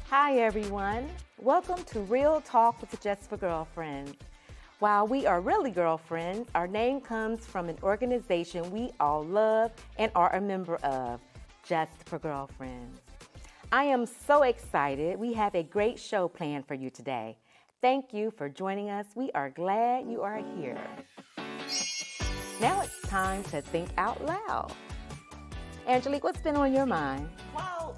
Hi, everyone. Welcome to Real Talk with the Just for Girlfriends. While we are really girlfriends, our name comes from an organization we all love and are a member of, Just for Girlfriends. I am so excited. We have a great show planned for you today. Thank you for joining us. We are glad you are here. Now it's time to think out loud. Angelique, what's been on your mind? Well,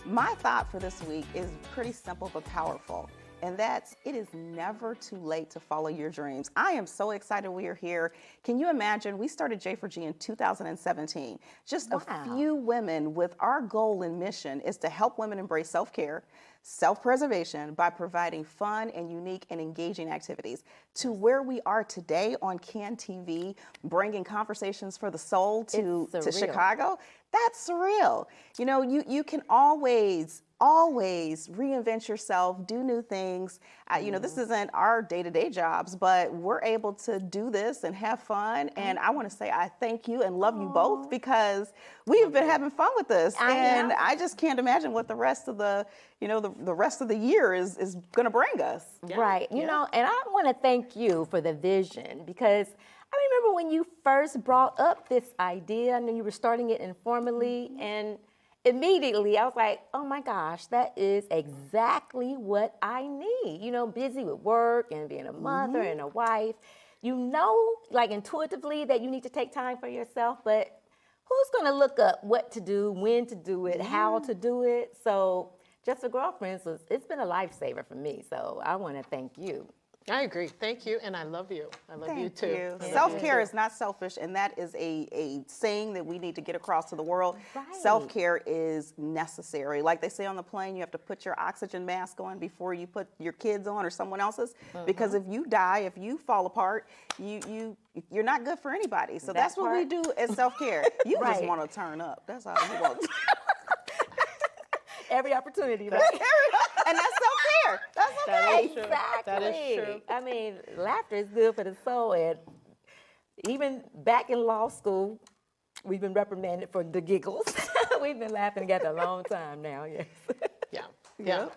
my thought for this week is pretty simple but powerful, and that's it is never too late to follow your dreams. I am so excited we are here. Can you imagine? We started J4G in 2017. Just Wow. a few women with our goal and mission is to help women embrace self-care, self-preservation by providing fun and unique and engaging activities. To where we are today on CAN TV, bringing conversations for the soul to surreal. Chicago, that's surreal. You can always reinvent yourself, do new things. This isn't our day-to-day jobs, but we're able to do this and have fun. And I want to say I thank you and love you both because we've been having fun with this. I just can't imagine what the rest of the rest of the year is going to bring us. Yeah. Right. And I want to thank you for the vision because I remember when you first brought up this idea. I know you were starting it informally, and immediately I was like, oh my gosh, that is exactly what I need. Busy with work and being a mother and a wife. Like intuitively that you need to take time for yourself, but who's going to look up what to do, when to do it, how to do it? So Just for Girlfriends, it's been a lifesaver for me. So I want to thank you. I agree. Thank you, and I love you. I love you too. Self-care is not selfish, and that is a saying that we need to get across to the world. Right. Self-care is necessary. Like they say on the plane, you have to put your oxygen mask on before you put your kids on or someone else's, because if you die, if you fall apart, you're not good for anybody. So that's what we do as self-care. You just want to turn up. That's all you want. Every opportunity, right? And that's self-care. That's okay. That is true. Exactly. That is true. I mean, laughter is good for the soul. And even back in law school, we've been reprimanded for the giggles. We've been laughing together a long time now, yes. Yeah.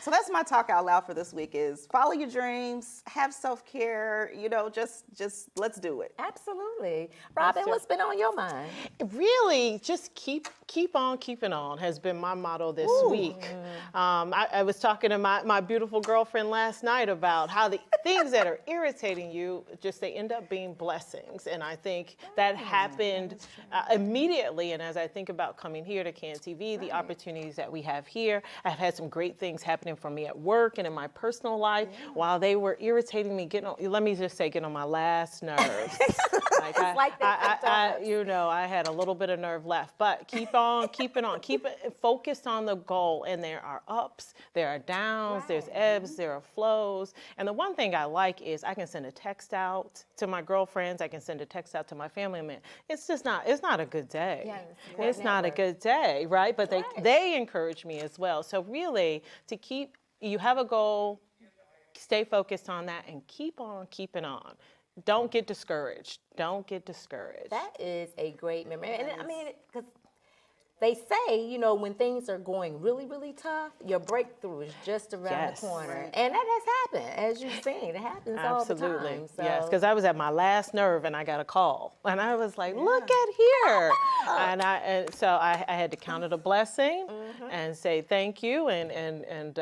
So that's my talk out loud for this week is follow your dreams, have self-care, just let's do it. Absolutely. Robin, what's been on your mind? Really, just keep on keeping on has been my motto this week. I was talking to my beautiful girlfriend last night about how the things that are irritating you, they end up being blessings. And I think that happened immediately. And as I think about coming here to CAN TV, the opportunities that we have here, I've had some great things happening for me at work and in my personal life while they were irritating me, getting on my last nerves. I had a little bit of nerve left, but keep on keeping on, keep it focused on the goal. And there are ups, there are downs, there's ebbs, there are flows. And the one thing I like is I can send a text out to my girlfriends, I can send a text out to my family members. It's not a good day. Yes, it's not a good day, right? But they encourage me as well. So really, you have a goal, stay focused on that, and keep on keeping on. Don't get discouraged. Don't get discouraged. That is a great memory. And I mean, because they say, when things are going really, really tough, your breakthrough is just around the corner. Right. And that has happened, as you've seen. It happens all the time. So. Yes, because I was at my last nerve and I got a call. And I was like, look at here. And so I had to count it a blessing and say thank you and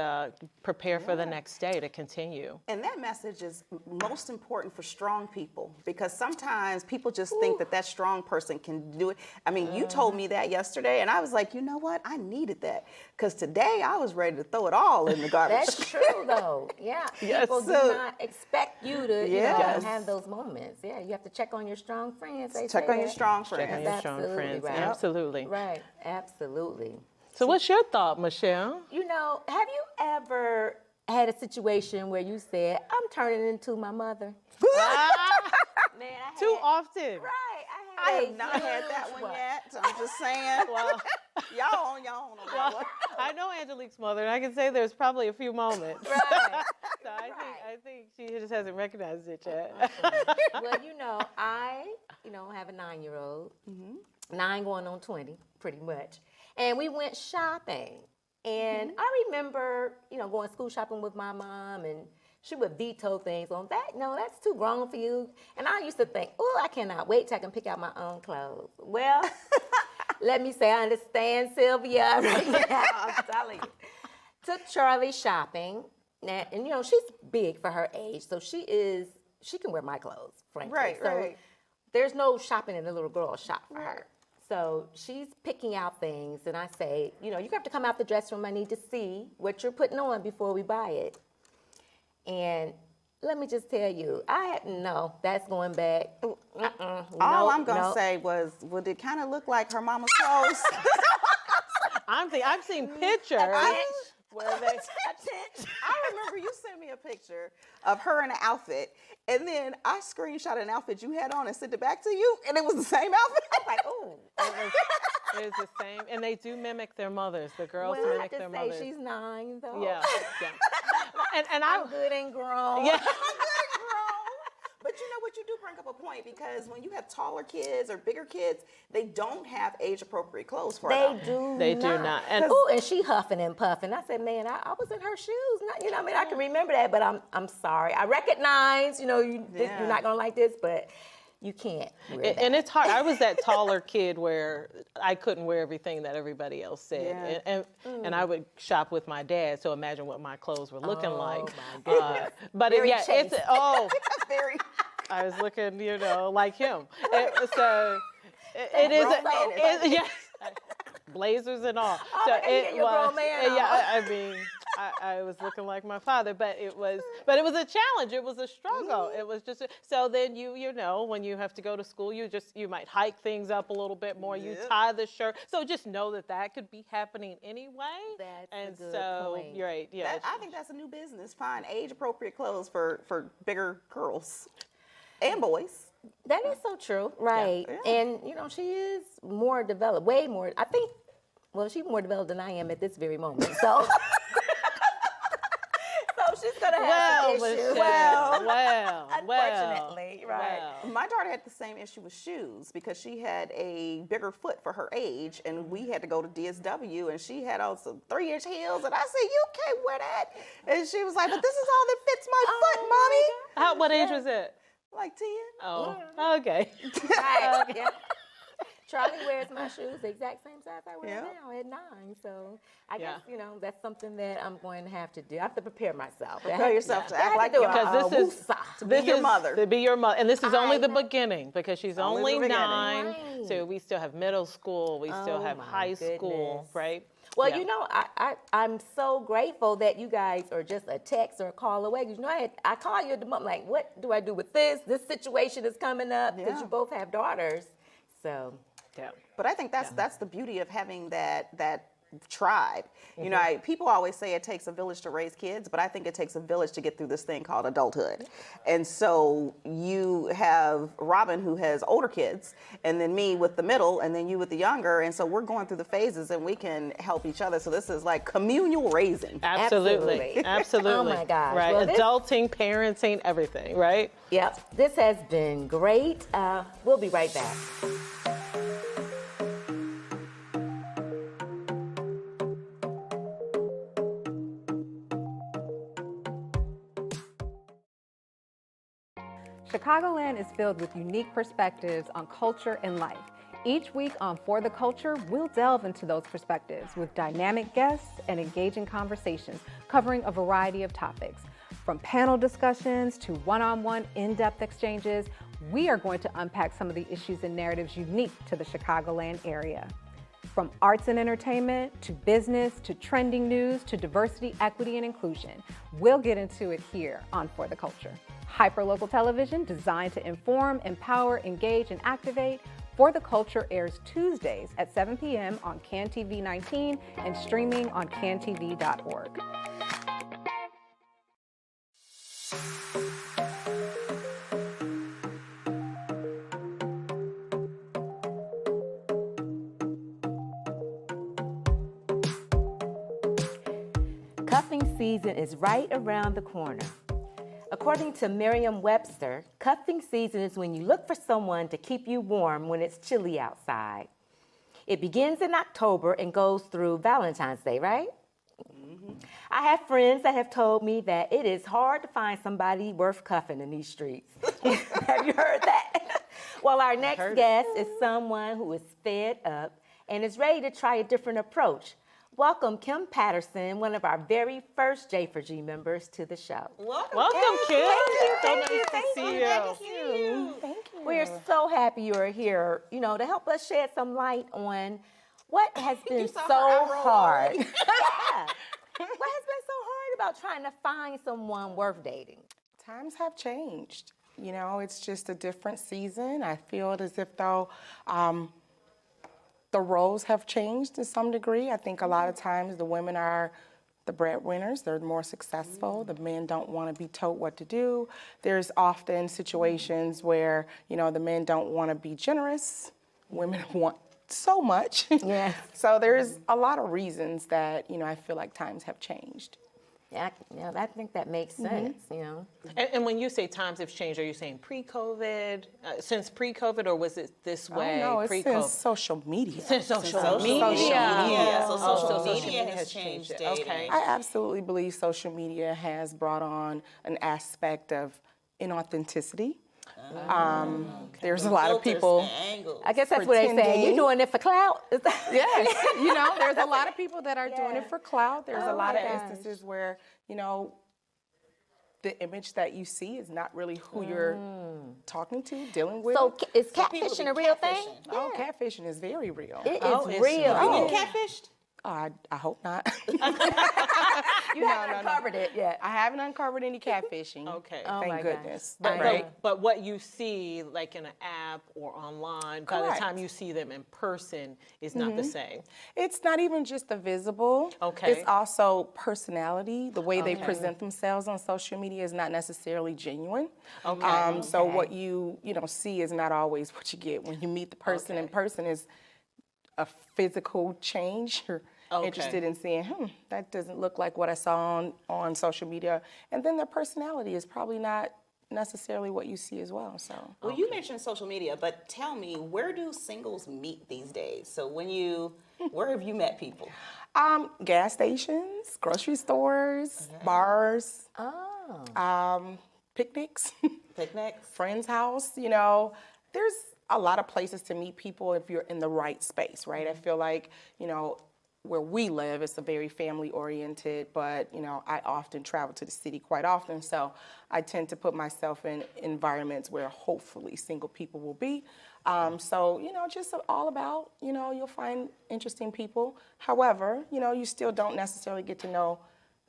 prepare for the next day to continue. And that message is most important for strong people because sometimes people just think that strong person can do it. I mean, you told me that yesterday and I was like, you know what? I needed that because today I was ready to throw it all in the garbage. That's true though. Yeah. People do not expect you to have those moments. Yeah. You have to check on your strong friends. Check on your strong friends. Check on your strong friends. Right. Absolutely. Right. Absolutely. So what's your thought, Michelle? Have you ever had a situation where you said, I'm turning into my mother? Man, Too often. Right. I have not had that one yet. So I'm just saying. Well, y'all on that one. I know Angelique's mother, and I can say there's probably a few moments. Right. So I think she just hasn't recognized it yet. Well, I have a 9-year-old, 9 going on 20, pretty much. And we went shopping. And I remember, going school shopping with my mom, and she would veto things on that. No, that's too grown for you. And I used to think, oh, I cannot wait till I can pick out my own clothes. Well, let me say, I understand Sylvia right now. I'm telling you. Took Charlie shopping, and she's big for her age, so she can wear my clothes, frankly. Right, so right. There's no shopping in the little girl shop for her. So she's picking out things, and I say, you have to come out the dressing room. I need to see what you're putting on before we buy it. And let me just tell you, that's going back. All I'm going to say was, would it kind of look like her mama's clothes? I've seen pictures. Where they, I remember you sent me a picture of her in an outfit, and then I screenshot an outfit you had on and sent it back to you, and it was the same outfit. I was like, oh. it is the same, and they do mimic their mothers. The girls Well, I mimic have their to say mothers. she's 9, though. Yeah. And I'm good and grown. Yeah. But you know what, you do bring up a point, because when you have taller kids or bigger kids, they don't have age-appropriate clothes for them. They do not. And she huffing and puffing. I said, man, I was in her shoes. I can remember that, but I'm sorry. I recognize, you're not gonna like this, but you can't wear that. And it's hard. I was that taller kid where I couldn't wear everything that everybody else said. Yeah. And I would shop with my dad, so imagine what my clothes were looking like. My goodness. But Very it's chaste. Very. I was looking, like him. It is. Yes. Blazers and all. Oh, So my God, you get your grown man on. Yeah, I mean, I was looking like my father, but it was a challenge. It was a struggle. It was just so then when you have to go to school, you might hike things up a little bit more. You tie the shirt. So just know that could be happening anyway. That's a good point. You're right. Yeah. I think that's a new business. Find age-appropriate clothes for bigger girls and boys. That is so true, right? Yeah. And she is more developed, way more. I think, she's more developed than I am at this very moment. So, she's gonna have some issues. Unfortunately, right? My daughter had the same issue with shoes, because she had a bigger foot for her age, and we had to go to DSW, and she had on some 3-inch heels, and I said, you can't wear that. And she was like, but this is all that fits my foot, Mommy. What age was it? Like 10. Oh, okay. Right. Yeah. Charlie wears my shoes the exact same size I wear now at 9. So I guess, that's something that I'm going to have to do. I have to prepare myself. Prepare yourself to act like because to be your mother. To be your mother. And this is only the beginning, because she's only the 9. Right. So we still have middle school. We still have my high school, goodness. right? Well, Yeah. I'm so grateful that you guys are just a text or a call away. I call you at the moment, like, what do I do with this? This situation is coming up, because you both have daughters. So, Yeah. But I think that's the beauty of having that tribe. People always say it takes a village to raise kids, but I think it takes a village to get through this thing called adulthood. And so you have Robin, who has older kids, and then me with the middle, and then you with the younger. And so we're going through the phases, and we can help each other. So this is like communal raising. Absolutely. Absolutely. Oh my gosh. Right. Well, Adulting, parenting, everything, right? yep, this has been great. We'll be right back. Chicagoland is filled with unique perspectives on culture and life. Each week on For the Culture, we'll delve into those perspectives with dynamic guests and engaging conversations covering a variety of topics. From panel discussions to one-on-one in-depth exchanges, we are going to unpack some of the issues and narratives unique to the Chicagoland area. From arts and entertainment, to business, to trending news, to diversity, equity, and inclusion, we'll get into it here on For the Culture. Hyperlocal television designed to inform, empower, engage, and activate. For the Culture airs Tuesdays at 7 p.m. on CanTV 19 and streaming on cantv.org. Cuffing season is right around the corner. According to Merriam-Webster, cuffing season is when you look for someone to keep you warm when it's chilly outside. It begins in October and goes through Valentine's Day, right? I have friends that have told me that it is hard to find somebody worth cuffing in these streets. Have you heard that? Well, our next guest is someone who is fed up and is ready to try a different approach. Welcome Kim Patterson, one of our very first J4G members, to the show. Welcome, Kim. So nice to see you. Thank you. We are so happy you are here, you know, to help us shed some light on what has been so hard. Yeah. What has been so hard about trying to find someone worth dating? Times have changed. You know, it's just a different season. I feel as if though the roles have changed to some degree. I think a lot of times the women are the breadwinners. They're more successful. The men don't want to be told what to do. There's often situations where, you know, the men don't want to be generous. Women want so much. Yes. So there's a lot of reasons that, you know, I feel like times have changed. Yeah, I think that makes sense, you know. And when you say times have changed, are you saying pre-COVID, since pre-COVID, or was it this way Oh, no, it's pre-COVID? since social media. Since social media. media. So Oh, social media has changed dating. Okay. I absolutely believe social media has brought on an aspect of inauthenticity. There's a lot of people. I guess that's what they say. Pretending. You're doing it for clout? Yes, you know, there's a lot of people that are doing Yeah. it for clout. There's a Oh lot my of gosh. instances where, you know, the image that you see is not really who you're talking to, dealing with. So is people catfishing be a real thing? catfishing. Oh, catfishing is very real. It is Oh, it's real. real. You been catfished? I hope not. You haven't uncovered it yet. I haven't uncovered any catfishing. Okay. Oh my Thank gosh. goodness. I know. Right? But what you see, like in an app or online, by the Correct. time you see them in person, is not the same. It's not even just the visible. Okay. It's also personality. The way they present themselves on social media is not necessarily genuine. Okay. So what you know see is not always what you get when you meet the person in person. Is a physical change. You're interested in seeing, that doesn't look like what I saw on social media. And then their personality is probably not necessarily what you see as well. So. Well, you mentioned social media, but tell me, where do singles meet these days? So where have you met people? Gas stations, grocery stores, bars, picnics, Picnics? friend's house. You know, there's a lot of places to meet people if you're in the right space, right? I feel like, you know, where we live, it's a very family oriented, but, you know, I often travel to the city quite often. So I tend to put myself in environments where hopefully single people will be. So, you know, just all about, you know, you'll find interesting people. However, you know, you still don't necessarily get to know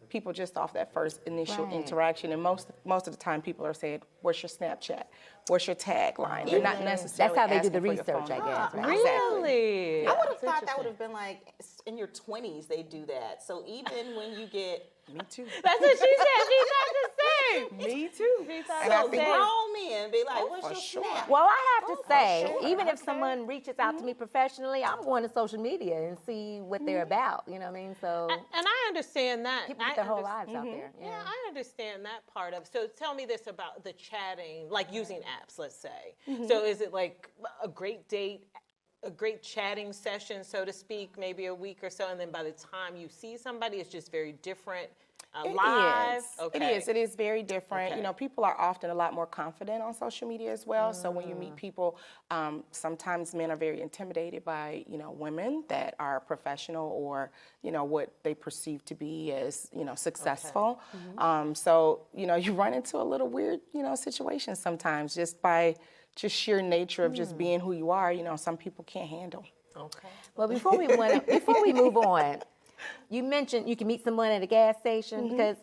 people just off that first initial interaction. And most of the time people are saying, what's your Snapchat? What's your tagline? They're not necessarily That's how they do asking the for your research, phone I guess, number. right? Really? I would have thought that would have been like in your 20s they do that. So even when you get Me too. That's what she said. She's not the same. Me too. And I so think- grown men be like, what's for your sure. snap? Well, I have to say, sure. even if someone reaches out to me professionally, I'm going to social media and see what they're about. You know what I mean? So And I understand that. people I put their whole understand- lives out there. Yeah, I understand that part of. So tell me this about the chatting, like using apps, let's say. So is it like a great date, a great chatting session, so to speak, maybe a week or so, and then by the time you see somebody, it's just very different live? It is. Okay. It is very different. Okay. You know, people are often a lot more confident on social media as well. So when you meet people, sometimes men are very intimidated by, you know, women that are professional or, you know, what they perceive to be as, you know, successful. So, you know, you run into a little weird, you know, situations sometimes just by just sheer nature of just being who you are. You know, some people can't handle. Okay. Well, before we move on, you mentioned you can meet someone at a gas station because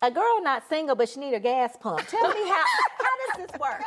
a girl not single but she need a gas pump. Tell me how does this work?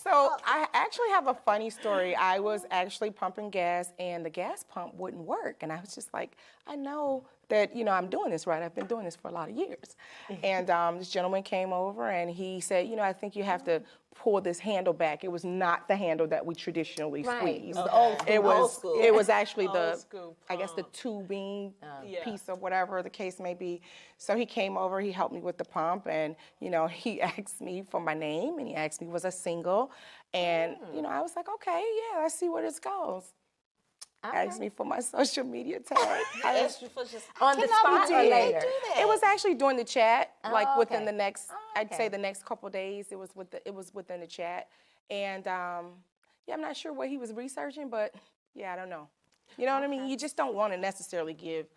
So I actually have a funny story. I was actually pumping gas and the gas pump wouldn't work. And I was just like, I know that, you know, I'm doing this right. I've been doing this for a lot of years. And this gentleman came over and he said, you know, I think you have to pull this handle back. It was not the handle that we traditionally squeeze. It was actually the, Old school I guess the pump. tubing Yeah. piece of whatever the case may be. So he came over, he helped me with the pump, and you know, he asked me for my name, and he asked me was I single, and you know, I was like, okay, yeah, let's see where this goes. asked me for my social media tag. I asked you for just On the spot or later? It was actually during the chat, like Oh, within okay. the next, I'd say okay. the next couple days. It was within the chat, and yeah, I'm not sure what he was researching, but yeah, I don't know. You know what I mean? You just don't want to necessarily give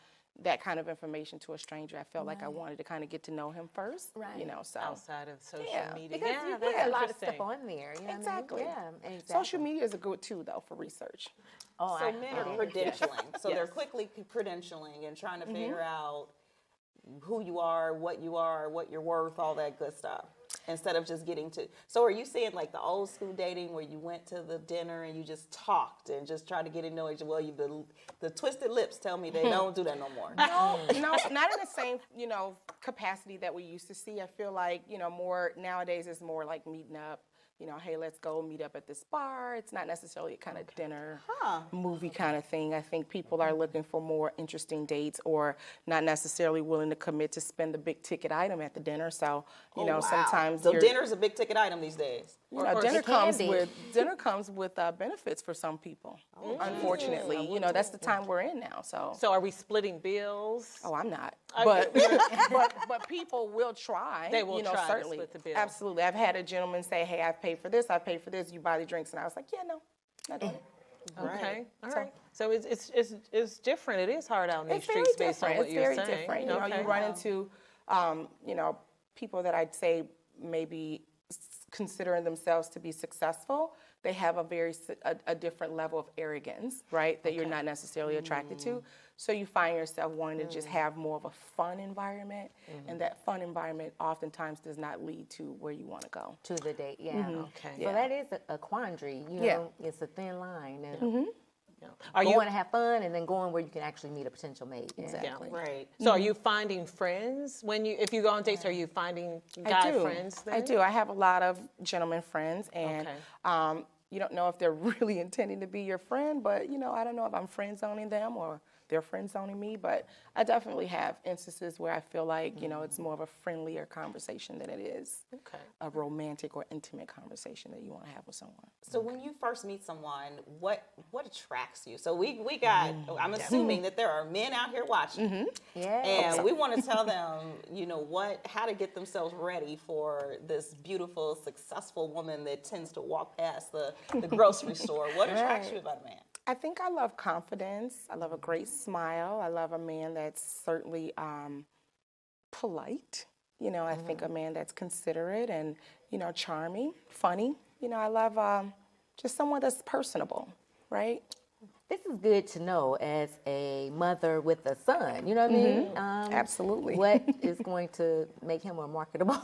that kind of information to a stranger. I felt like I wanted to kind of get to know him first. Right. You know, so Outside of social Yeah. media. Because Yeah, you that's put a lot of interesting. stuff on there. You know Exactly. What I mean? Yeah, exactly. social media is a good tool though for research. Oh, So men are credentialing. So they're Yes. quickly credentialing and trying to figure out who you are, what you're worth, all that good stuff. Instead of just getting to. So are you saying like the old school dating where you went to the dinner and you just talked and just tried to get to know each other? Well, the twisted lips tell me they don't do that no more. No, not in the same, capacity that we used to see. I feel like, more nowadays it's more like meeting up, hey, let's go meet up at this bar. It's not necessarily a kind of dinner, movie kind of thing. I think people are looking for more interesting dates or not necessarily willing to commit to spend the big ticket item at the dinner. So, sometimes So you're- dinner's a big ticket item these days. dinner comes be. with benefits for some people. Unfortunately, that's the time we're in now. So, So are we splitting bills? oh, I'm not, but but people will try. They will try to certainly. split the bill. Absolutely, I've had a gentleman say, "Hey, I've paid for this. I paid for this. You buy the drinks," and I was like, "Yeah, no, not doing it." Okay, all right. So it's different. It is hard out in these It's very streets based on different. what It's you're very saying. different. Okay. You run into, people that I'd say maybe considering themselves to be successful. They have a different level of arrogance, right? That you're not necessarily attracted to. So you find yourself wanting to just have more of a fun environment, and that fun environment oftentimes does not lead to where you want to go. to the date, yeah. Okay. So that is a quandary. Yeah. It's a thin line. And Are going you? to have fun and then going where you can actually meet a potential mate. Yeah. Exactly. Right. So are you finding friends if you go on dates? Are you finding guy friends? Then? I do. I have a lot of gentleman friends, and Okay. you don't know if they're really intending to be your friend, but I don't know if I'm friend zoning them or they're friend zoning me. But I definitely have instances where I feel like it's more of a friendlier conversation than it is Okay. a romantic or intimate conversation that you want to have with someone. So when you first meet someone, what attracts you? So we got. I'm assuming that there are men out here watching, Yeah. and we want to tell them, how to get themselves ready for this beautiful, successful woman that tends to walk past the grocery store. What attracts you about a man? I think I love confidence. I love a great smile. I love a man that's certainly polite. I think a man that's considerate and, charming, funny. I love just someone that's personable, right? This is good to know as a mother with a son. You know what I mean? Absolutely. What is going to make him more marketable?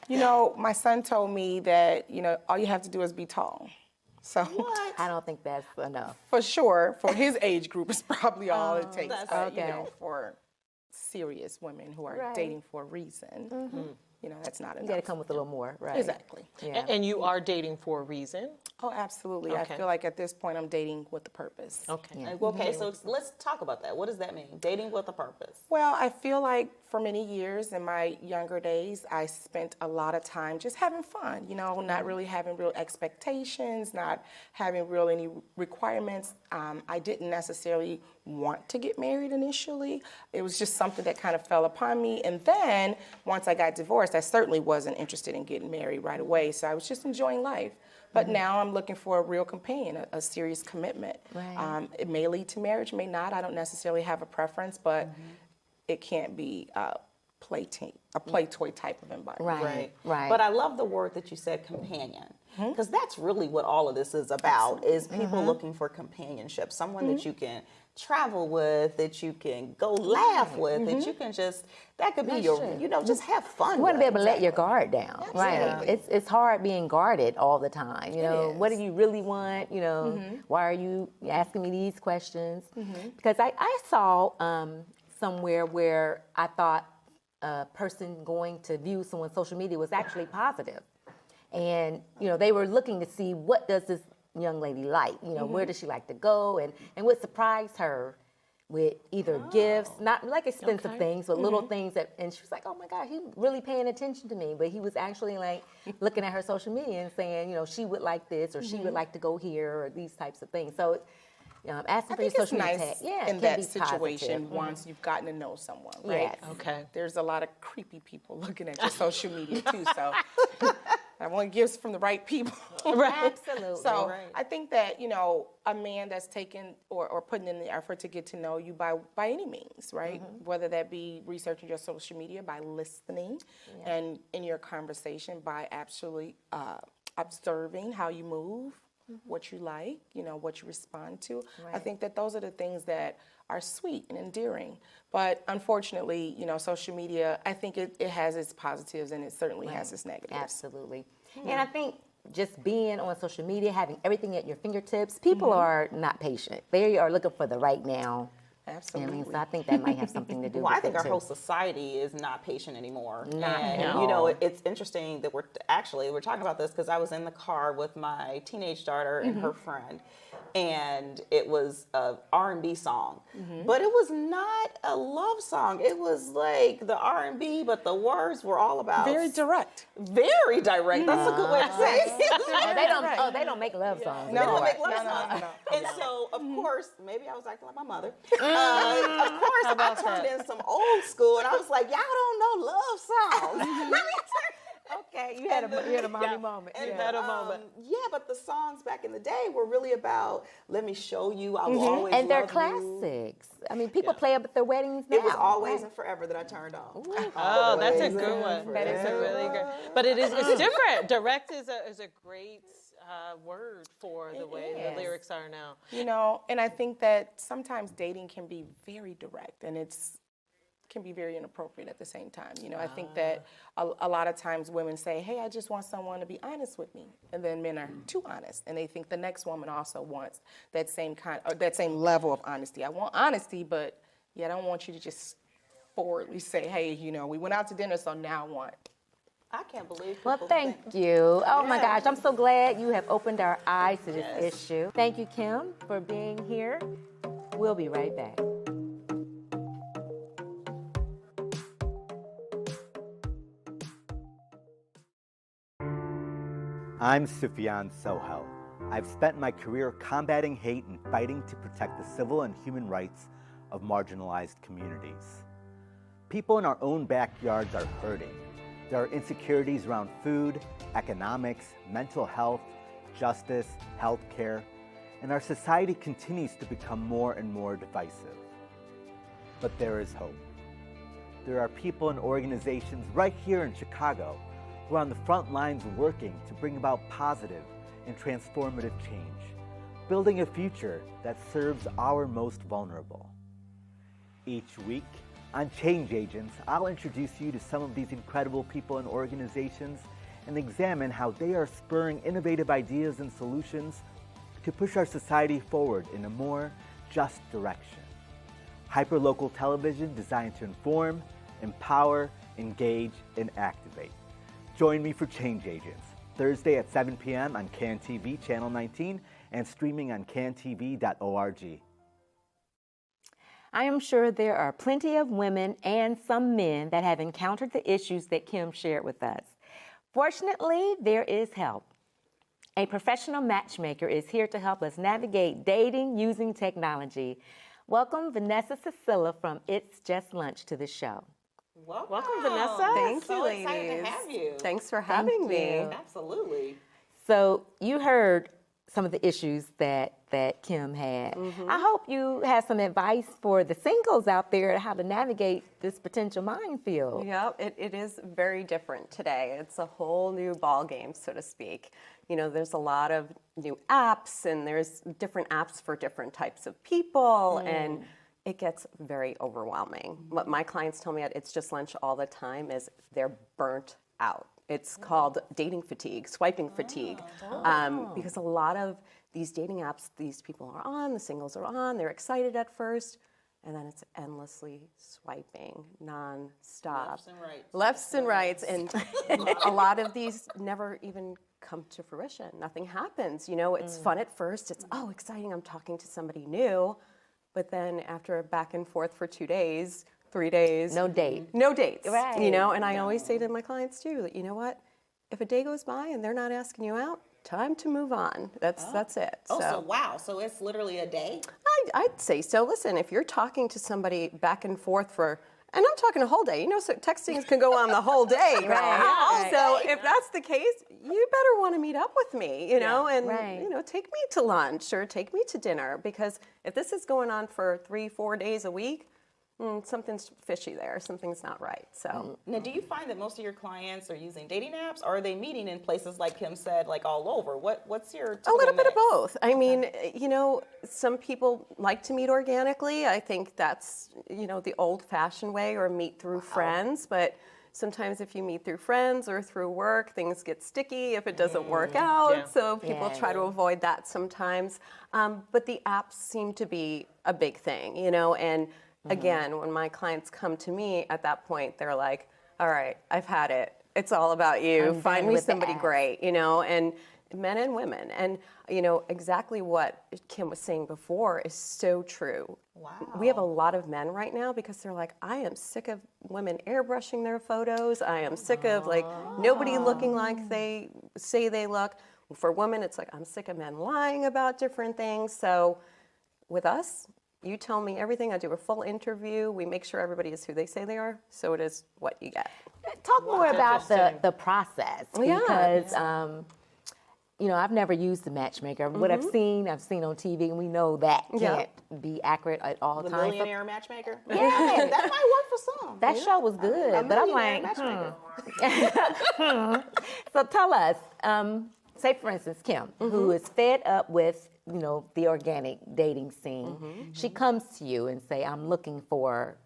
My son told me that, all you have to do is be tall. So I don't think that's enough. for sure, for his age group, it's probably all it takes. that's But, okay. for serious women who are Right. dating for a reason, that's not enough. You got to come with a little more, right? Exactly. Yeah. And you are dating for a reason. Oh, absolutely. Okay. I feel like at this point I'm dating with a purpose. Okay. Yeah. Okay, so let's talk about that. What does that mean? Dating with a purpose. Well, I feel like for many years in my younger days, I spent a lot of time just having fun, not really having real expectations, not having real any requirements. I didn't necessarily want to get married initially. It was just something that kind of fell upon me. And then once I got divorced, I certainly wasn't interested in getting married right away. So I was just enjoying life. But now I'm looking for a real companion, a serious commitment. Right. It may lead to marriage, may not. I don't necessarily have a preference, but it can't be a play toy type of environment. Right. Right. But I love the word that you said, companion, because that's really what all of this is about, is people looking for companionship, someone that you can travel with, that you can go laugh with, that you can that could be just have fun You want to with. be able to let your guard down, right? It's hard being guarded all the time. What do you really want? Why are you asking me these questions? Because I saw somewhere where I thought a person going to view someone's social media was actually positive, and they were looking to see what does this young lady like. Where does she like to go, and what surprised her with either gifts, not like expensive things, but little things and she was like, oh my God, he really paying attention to me. But he was actually like looking at her social media and saying, she would like this or she would like to go here or these types of things. So Asking I for your think it's social media nice tag. Yeah, in can that be situation positive. once you've gotten to know someone, right? Yes. Okay. There's a lot of creepy people looking at your social media too, so I want gifts from the right people. Absolutely. So Right. I think that, you know, a man that's taken or putting in the effort to get to know you by any means, right? Whether that be researching your social media, by listening, and in your conversation by actually observing how you move, what you like, you know, what you respond to. I think that those are the things that are sweet and endearing. But unfortunately, you know, social media, I think it has its positives and it certainly has its negatives. Absolutely. And I think just being on social media, having everything at your fingertips, people are not patient. They are looking for the right now. Absolutely. So I think that might have something to do Well, with I think it our too. whole society is not patient anymore. Not and at you know, all. it's interesting that we're talking about this because I was in the car with my teenage daughter and her friend, and it was a R&B song, but it was not a love song. It was like the R&B, but the words were all about Very direct. very direct. That's a good way to say it. They don't make love songs. They don't anymore. make love songs. And so, of course, maybe I was acting like my mother. Of course, I turned in some old school, and I was like, y'all don't know love songs. Okay, you had a mommy moment. And, had a moment. Yeah, but the songs back in the day were really about, let me show you, I will always And they're love you. classics. I mean, people play up at their weddings now. It was always and forever that I turned on. Oh, that's a Always good and one. That is a forever. really good. But it's different. Direct is a great word for the way the lyrics are now. You know, and I think that sometimes dating can be very direct and can be very inappropriate at the same time. You know, I think that a lot of times women say, hey, I just want someone to be honest with me. And then men are too honest. And they think the next woman also wants that same level of honesty. I want honesty, but I don't want you to just forwardly say, hey, you know, we went out to dinner, so now what? I can't believe Well, people thank think- you. Oh my gosh, I'm so glad you have opened our eyes to this issue. Thank you, Kim, for being here. We'll be right back. I'm Sufyan Sohel. I've spent my career combating hate and fighting to protect the civil and human rights of marginalized communities. People in our own backyards are hurting. There are insecurities around food, economics, mental health, justice, healthcare, and our society continues to become more and more divisive. But there is hope. There are people and organizations right here in Chicago who are on the front lines working to bring about positive and transformative change, building a future that serves our most vulnerable. Each week, on Change Agents, I'll introduce you to some of these incredible people and organizations and examine how they are spurring innovative ideas and solutions to push our society forward in a more just direction. Hyperlocal television designed to inform, empower, engage, and activate. Join me for Change Agents, Thursday at 7 p.m. on CAN-TV Channel 19 and streaming on cantv.org. I am sure there are plenty of women and some men that have encountered the issues that Kim shared with us. Fortunately, there is help. A professional matchmaker is here to help us navigate dating using technology. Welcome Vanessa Cicilla from It's Just Lunch to the show. Welcome, Vanessa. Thank So you, excited ladies. to have you. Thanks for having me. you. Absolutely. So you heard some of the issues that Kim had. I hope you have some advice for the singles out there on how to navigate this potential minefield. Yep, it is very different today. It's a whole new ball game, so to speak. You know, there's a lot of new apps, and there's different apps for different types of people, and it gets very overwhelming. What my clients tell me at It's Just Lunch all the time is they're burnt out. It's called dating fatigue, swiping fatigue, because a lot of these dating apps, these people are on, the singles are on, they're excited at first, and then it's endlessly swiping, non-stop. Lefts and rights. Lefts and rights, and a lot of these never even come to fruition. Nothing happens. You know, it's fun at first. It's, oh, exciting, I'm talking to somebody new. But then after back and forth for 2 days, 3 days. No date. No dates. Right. You know, and I always say to my clients too, that you know what? If a day goes by and they're not asking you out, time to move on. That's it. Oh, so wow. So it's literally a day? I'd say so. Listen, if you're talking to somebody back and forth for, and I'm talking a whole day, so texting can go on the whole day. Right. So if that's the case, you better want to meet up with me, and Right. take me to lunch or take me to dinner, because if this is going on for 3-4 days a week, something's fishy there. Something's not right. So. Now, do you find that most of your clients are using dating apps, or are they meeting in places like Kim said, like all over? What's your A typical little bit of mix? both. I mean, some people like to meet organically. I think that's, the old-fashioned way, or meet through friends. But sometimes if you meet through friends or through work, things get sticky if it doesn't work out. Yeah. So people try to avoid that sometimes. But the apps seem to be a big thing, and again, when my clients come to me at that point, they're like, all right, I've had it. It's all about you. I'm Find done me with the somebody apps. great, and men and women. And, exactly what Kim was saying before is so true. Wow. We have a lot of men right now because they're like, I am sick of women airbrushing their photos. I am sick of nobody looking like they say they look. For women, it's like, I'm sick of men lying about different things. So with us, you tell me everything. I do a full interview. We make sure everybody is who they say they are. So it is what you get. Talk more about the process, Yeah. because I've never used the matchmaker. What I've seen on TV, and we know that Yeah. can't be accurate at all The times. So millionaire matchmaker? Yeah, that might work for some. that show was good, A but I'm millionaire like, matchmaker. So tell us, say for instance, Kim, who is fed up with the organic dating scene. She comes to you and say, I'm looking for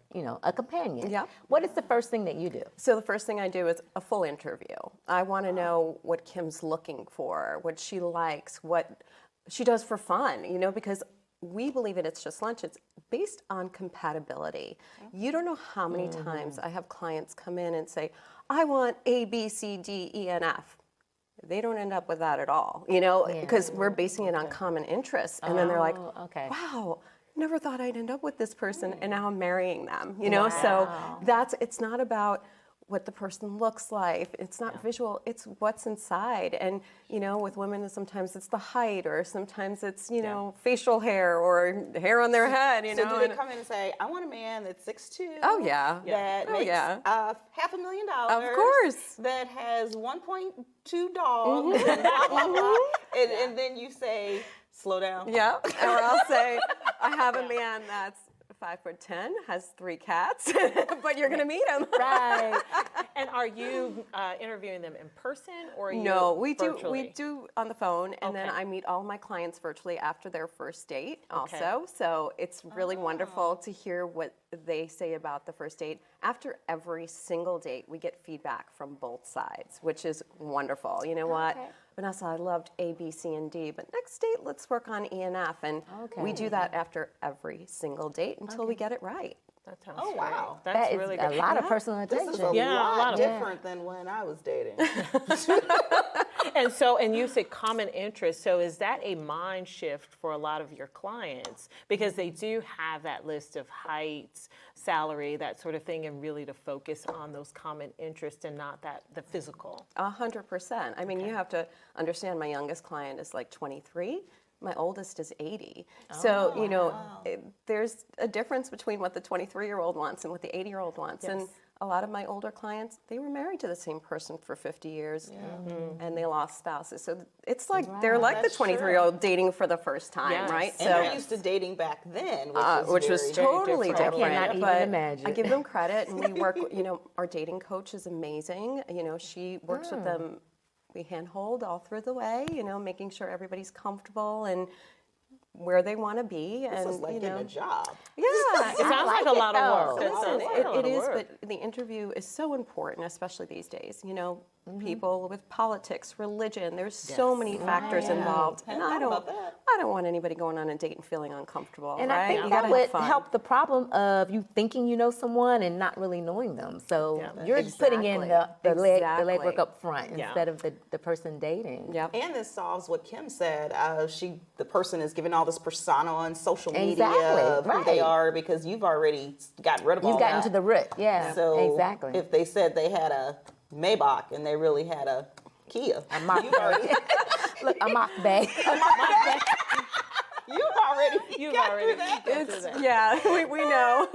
a companion. Yeah. What is the first thing that you do? So the first thing I do is a full interview. I want to know what Kim's looking for, what she likes, what she does for fun, because we believe in It's Just Lunch. It's based on compatibility. You don't know how many times I have clients come in and say, I want A, B, C, D, E, and F. They don't end up with that at all, because we're basing it on common interests. And then they're like, okay. wow, never thought I'd end up with this person, and now I'm marrying them, So it's not about what the person looks like. It's not visual, it's what's inside. And, with women, sometimes it's the height, or sometimes it's, facial hair or hair on their head, So do they come in and say, I want a man that's 6'2"? Oh, yeah. That Oh, makes yeah. $500,000. Of course. That has 1.2 dogs. And, blah, blah, blah. And then you say, slow down. Yeah, or I'll say, I have a man that's 5'10", has 3 cats, but you're gonna meet him. Right. And are you interviewing them in person, or are you No, we virtually? do on the phone, and then Okay. I meet all my clients virtually after their first date Okay. also. So it's really wonderful to hear what they say about the first date. After every single date, we get feedback from both sides, which is wonderful. You know what? Vanessa, I loved A, B, C, and D, but next date, let's work on E and F. And we do that after every single date until we get it right. That sounds Oh, wow. great. That's That is really a good. lot of personal This attention. is a Yeah, a lot lot of- different than when I was dating. And you said common interest. So is that a mind shift for a lot of your clients? Because they do have that list of heights, salary, that sort of thing, and really to focus on those common interests and not the physical. 100%. I mean, you have to understand my youngest client is like 23. My oldest is 80. So, there's a difference between what the 23-year-old wants and what the 80-year-old wants. And a lot of my older clients, they were married to the same person for 50 years and they lost spouses. So it's like they're like the 23-year-old dating for the first time, Yes. right? And they're used to dating back then, Which was very totally different. different. I cannot even but imagine. I give them credit, and we work. Our dating coach is amazing. She works with them. We handhold all through the way. Making sure everybody's comfortable and where they want to be. This and is like getting a job. yeah, It sounds like a lot of work. It Listen, sounds like a lot it of is, work. but the interview is so important, especially these days. People with politics, religion. There's so many factors involved, and I about that. don't want anybody going on a date and feeling uncomfortable. And right? I think You that gotta would have fun. help the problem of you thinking you know someone and not really knowing them. So you're putting in the Exactly. legwork up front Yeah. instead of the person dating. Yep. And this solves what Kim said. The person is giving all this persona on social media Exactly, of who they right. are because you've already gotten rid of all You've gotten that. to the root. Yeah, So exactly. if they said they had a Maybach and they really had a Kia, you've already, Look, a mock bay. You've already Yeah, we know.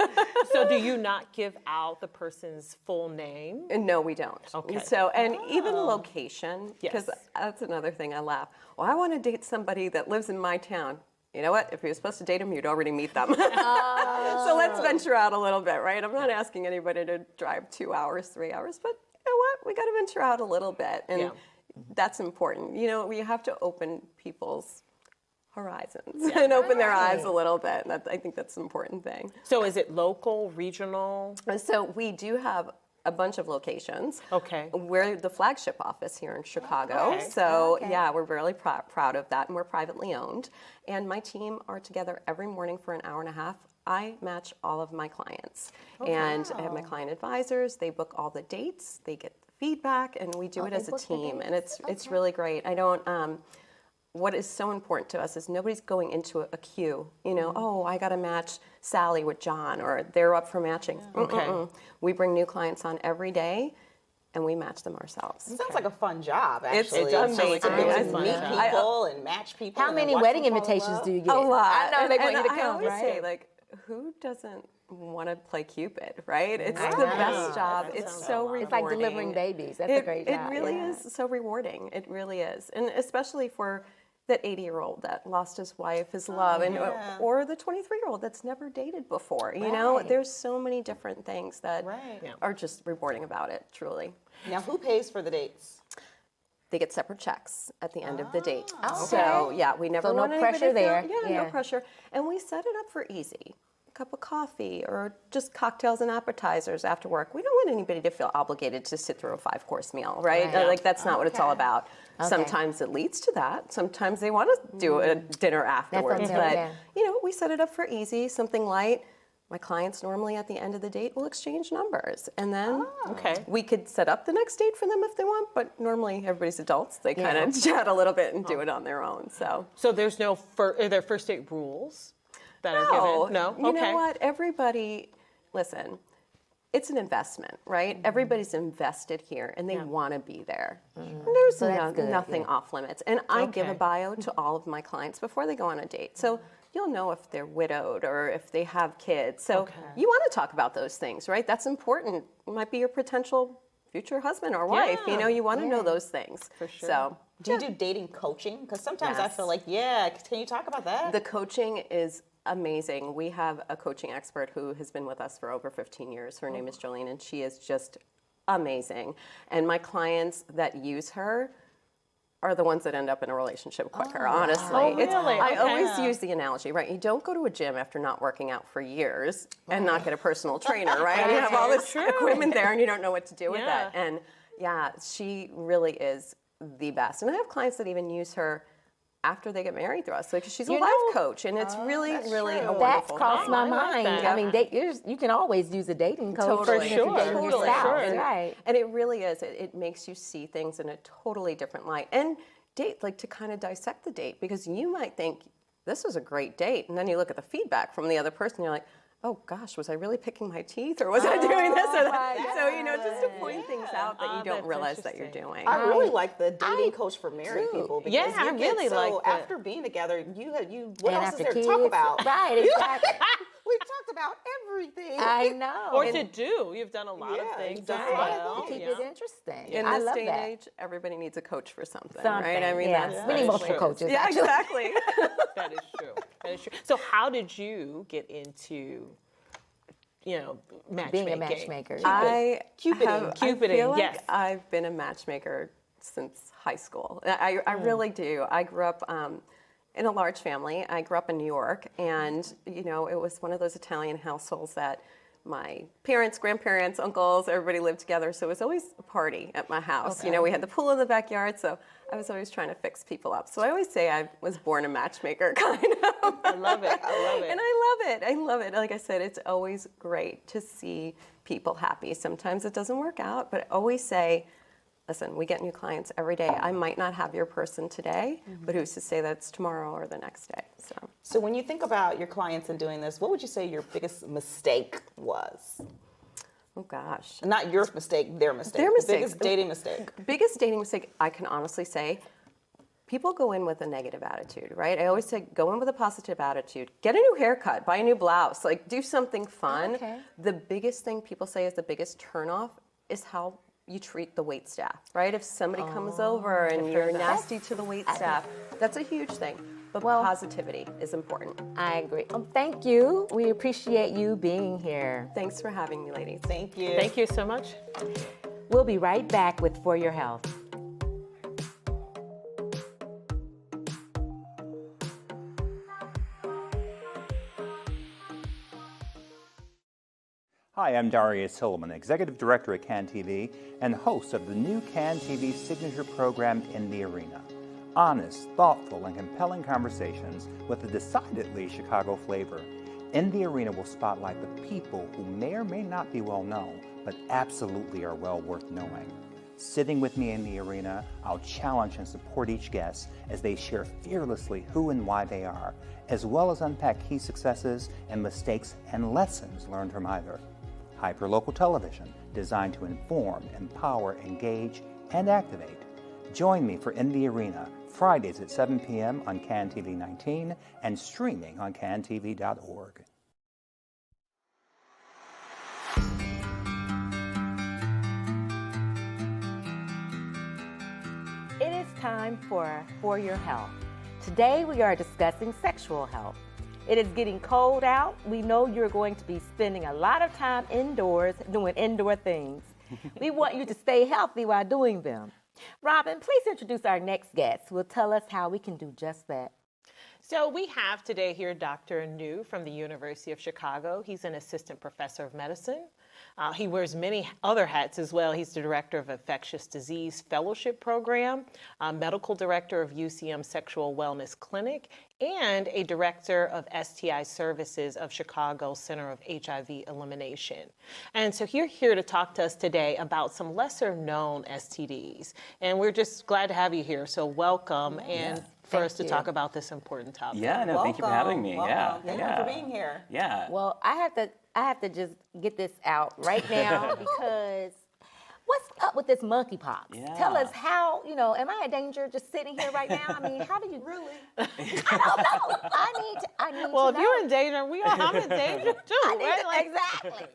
So do you not give out the person's full name? No, we don't. Okay. So, and even location, because Yes. that's another thing I laugh. Well, I want to date somebody that lives in my town. You know what? If you're supposed to date them, you'd already meet them. So let's venture out a little bit, right? I'm not asking anybody to drive 2 hours, 3 hours, but you know what? We got to venture out a little bit. And Yeah. that's important. You know, we have to open people's horizons and open their eyes a little bit. I think that's an important thing. So is it local, regional? So we do have a bunch of locations. Okay. We're the flagship office here in Chicago. Okay. So yeah, we're really proud of that, and we're privately owned. And my team are together every morning for an hour and a half. I match all of my clients. And I have my client advisors. They book all the dates. They get the feedback, and we do it as a book the team. And dates? it's really great. I don't. What is so important to us is nobody's going into a queue, you know, oh, I got to match Sally with John, or they're up for matching. Okay. We bring new clients on every day, and we match them ourselves. It sounds like a fun job, actually. It does sound like to a get nice to fun meet job. people and match people. How and then many watch wedding them fall in invitations love. do you get? A lot. I know they want you to I come, always right? say, like, who doesn't want to play Cupid, right? It's the best job. It's so rewarding. It's like delivering babies. That's a great job. It really yeah. is so rewarding. It really is. And especially for that 80-year-old that lost his wife, his love, and or the 23-year-old that's never dated before. You know, Right. there's so many different things that Right. Yeah. are just rewarding about it, truly. Now, who pays for the dates? They get separate checks at the end of the date. Oh, So yeah, we never So no want anybody pressure to feel, there. no Yeah. pressure. And we set it up for easy. A cup of coffee or just cocktails and appetizers after work. We don't want anybody to feel obligated to sit through a 5-course meal, right? Right. Like that's not what it's all about. Sometimes it leads to that. Sometimes they want to do a dinner afterwards. meal, But yeah. you know, we set it up for easy, something light. My clients normally at the end of the date will exchange numbers, and then Okay. we could set up the next date for them if they want. But normally everybody's adults; they kind Yeah. of chat a little bit and do it on their own. So So there's no are there first date rules that are given? No. You Okay. know what? Everybody, listen. It's an investment, right? Mm-hmm. Everybody's invested here, and they want to be there. There's So that's good, nothing yeah. off limits. And I give a Okay. bio to all of my clients before they go on a date. So you'll know if they're widowed or if they have kids. So you want to talk about those things, right? That's important. It might be your potential future husband or wife. You know, you want to know those things. For sure. So Do you do dating coaching? Because sometimes I Yes. feel like, can you talk about that? the coaching is amazing. We have a coaching expert who has been with us for over 15 years. Her name is Jolene, and she is just amazing. And my clients that use her are the ones that end up in a relationship quicker, honestly. Oh, really? I Okay. always use the analogy, right? You don't go to a gym after not working out for years and not get a personal trainer, right? You have all this equipment there and you don't know what to do with Yeah. it. And yeah, she really is the best. And I have clients that even use her after they get married through us. Like she's a You life know, coach, and it's really, really a That's wonderful crossed thing. my I like mind. that. I mean, you can always use a dating coach Totally. even if you're dating Totally. your spouse, And, right? and it really is. It makes you see things in a totally different light. And date, like to kind of dissect the date, because you might think this was a great date, and then you look at the feedback from the other person, you're like, oh gosh, was I really picking my teeth, or was I doing this or that? So you know, just to point things out that you don't that's realize that you're interesting. doing. I really like the dating coach for married do. people because Yeah, I you get really so like that. after being together, you what And else is after there kids, to talk about? right? Exactly. We talked about everything. I know. Or And to do. You've done a lot of Yeah, things you've done as a lot of well. keep Yeah. it interesting. In I this love day that. and age, everybody needs a coach for something, Something, right? I mean, yeah. that's We need is multiple true. coaches. yeah, actually. exactly. That is true. That is true. So how did you get into, matchmaking? Being a matchmaker. I Cupiding, feel like yes. I've been a matchmaker since high school. I really do. I grew up in a large family. I grew up in New York, and it was one of those Italian households that my parents, grandparents, uncles, everybody lived together. So it was always a party at my house. We had the pool in the backyard, so I was always trying to fix people up. So I always say I was born a matchmaker, kind of. I love it. I love it. And I love it. Like I said, it's always great to see people happy. Sometimes it doesn't work out, but I always say, listen, we get new clients every day. I might not have your person today, but who's to say that's tomorrow or the next day? So when you think about your clients and doing this, what would you say your biggest mistake was? Oh gosh. Not your mistake, their mistake. Their The mistakes. biggest dating mistake. Biggest dating mistake I can honestly say, people go in with a negative attitude, right? I always say go in with a positive attitude. Get a new haircut, buy a new blouse, like do something fun. Okay. The biggest thing people say is the biggest turnoff is how you treat the wait staff, right? If somebody comes over and you're nasty to the wait staff, that's a huge thing. But positivity is important. I agree. Thank you. We appreciate you being here. Thanks for having me, ladies. Thank you. Thank you so much. We'll be right back with For Your Health. Hi, I'm Darius Hillman, Executive Director at CAN TV and host of the new CAN TV signature program, In the Arena. Honest, thoughtful, and compelling conversations with a decidedly Chicago flavor. In the Arena will spotlight the people who may or may not be well known, but absolutely are well worth knowing. Sitting with me in the arena, I'll challenge and support each guest as they share fearlessly who and why they are, as well as unpack key successes and mistakes and lessons learned from either. Hyperlocal television, designed to inform, empower, engage, and activate. Join me for In the Arena, Fridays at 7 p.m. on CAN TV 19 and streaming on cantv.org. It is time for Your Health. Today we are discussing sexual health. It is getting cold out. We know you're going to be spending a lot of time indoors doing indoor things. We want you to stay healthy while doing them. Robin, please introduce our next guest who will tell us how we can do just that. So we have today here Dr. New from the University of Chicago. He's an assistant professor of medicine. He wears many other hats as well. He's the director of Infectious Disease Fellowship Program, medical director of UCM Sexual Wellness Clinic, and a director of STI Services of Chicago Center of HIV Elimination. And so you're here to talk to us today about some lesser known STDs. And we're just glad to have you here. So welcome and for us to talk about this important topic. Yeah, no, thank you for having me. Welcome. Yeah, Thank yeah. you for being here. Yeah. Well, I have to just get this out right now because what's up with this monkeypox? Yeah. Tell us how, am I in danger just sitting here right now? I mean, how do you really? I don't know. I need Well, to if know. you're in danger, I'm in danger too, I need right? to- exactly.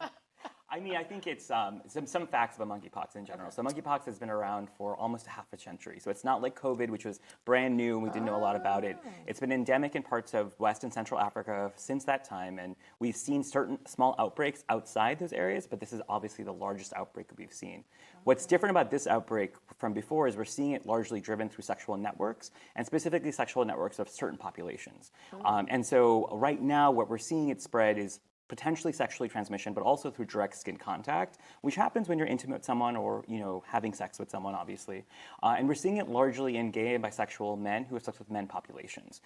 I mean, I think it's some facts about monkeypox in general. So monkeypox has been around for almost half a century. So it's not like COVID, which was brand new and we didn't know a lot about it. It's been endemic in parts of West and Central Africa since that time. And we've seen certain small outbreaks outside those areas, but this is obviously the largest outbreak that we've seen. What's different about this outbreak from before is we're seeing it largely driven through sexual networks, and specifically sexual networks of certain populations. And so right now, what we're seeing it spread is potentially sexually transmission, but also through direct skin contact, which happens when you're intimate with someone or having sex with someone, obviously. And we're seeing it largely in gay and bisexual men who have sex with men populations.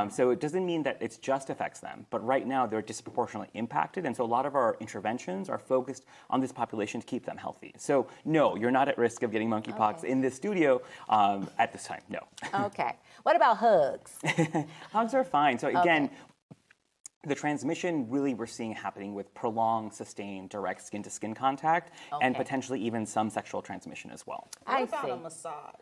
So it doesn't mean that it just affects them, but right now they're disproportionately impacted, and so a lot of our interventions are focused on this population to keep them healthy. So no, you're not at risk of getting monkeypox in this studio at this time, no. Okay. What about hugs? Hugs are fine. So again, the transmission really we're seeing happening with prolonged, sustained, direct skin-to-skin contact and potentially even some sexual transmission as well. What about a massage?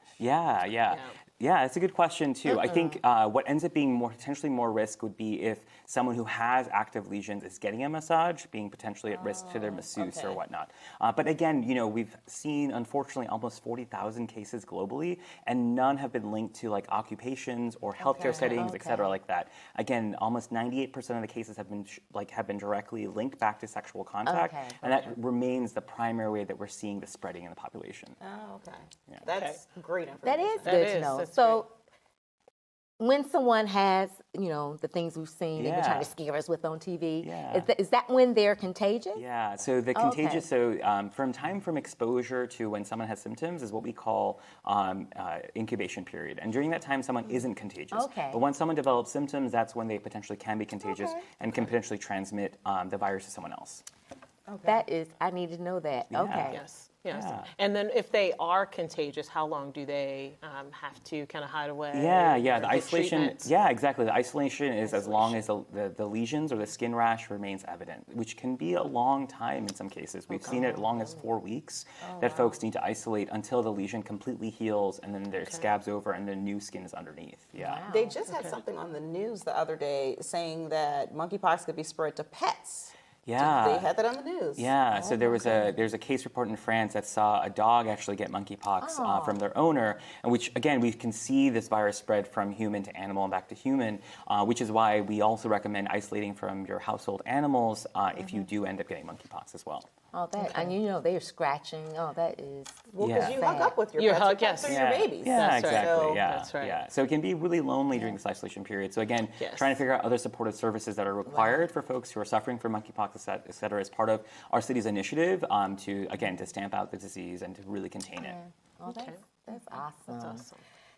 Yeah, it's a good question too. I think what ends up being potentially more risk would be if someone who has active lesions is getting a massage, being potentially at risk to their masseuse or whatnot. But again, we've seen unfortunately almost 40,000 cases globally, and none have been linked to like occupations or healthcare settings, et cetera, like that. Again, almost 98% of the cases have been directly linked back to sexual contact, and that remains the primary way that we're seeing the spreading in the population. Oh, okay. Yeah. That's great information. That is good to know. That's So when someone has, the things we've seen, they've been trying to scare us with on TV, is that when they're contagious? Yeah, so the contagious, from exposure to when someone has symptoms is what we call incubation period. And during that time, someone isn't contagious. But when someone develops symptoms, that's when they potentially can be contagious and can potentially transmit the virus to someone else. That is, I need to know that. Okay. Yes. Yes. Yeah. And then if they are contagious, how long do they have to kind of hide away? Yeah, or the get isolation. treatment? Yeah, exactly. The isolation is as long as the lesions or the skin rash remains evident, which can be a long time in some cases. We've seen it as long as 4 weeks that folks need to isolate until the lesion completely heals and then their scabs over and the new skin is underneath. Yeah. They just had something on the news the other day saying that monkeypox could be spread to pets. Yeah. They had that on the news. Yeah, so there's a case report in France that saw a dog actually get monkeypox from their owner, and which again we can see this virus spread from human to animal and back to human, which is why we also recommend isolating from your household animals if you do end up getting monkeypox as well. Oh, that, and you know, they are scratching. Oh, that is. Well, because Yeah. you hug up with your You pets, hug, your pets yes. are Yeah, your babies. yeah, That's right. exactly. So- Yeah, That's right. yeah. So it can be really lonely during this isolation period. So again, Yes. trying to figure out other supportive services that are required for folks who are suffering from monkeypox, et cetera, is part of our city's initiative to stamp out the disease and to really contain it. Oh, that's awesome. That's awesome.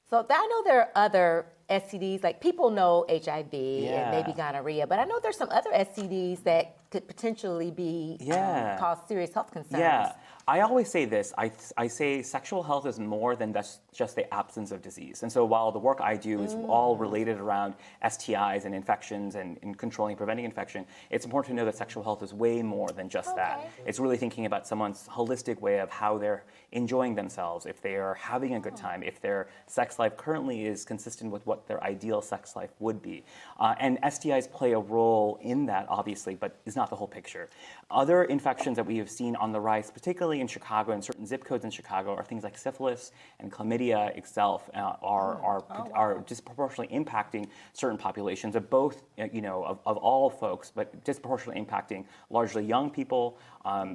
So I know there are other STDs, like people know HIV Yeah. and maybe gonorrhea, but I know there's some other STDs that could potentially be Yeah. cause serious health concerns. Yeah, I always say this. I say sexual health is more than just the absence of disease. And so while the work I do is all related around STIs and infections and controlling, preventing infection, it's important to know that sexual health is way more than just that. It's really thinking about someone's holistic way of how they're enjoying themselves, if they are having a good time, if their sex life currently is consistent with what their ideal sex life would be. And STIs play a role in that, obviously, but is not the whole picture. Other infections that we have seen on the rise, particularly in Chicago and certain zip codes in Chicago, are things like syphilis and chlamydia itself are disproportionately impacting certain populations of both, of all folks, but disproportionately impacting largely young people,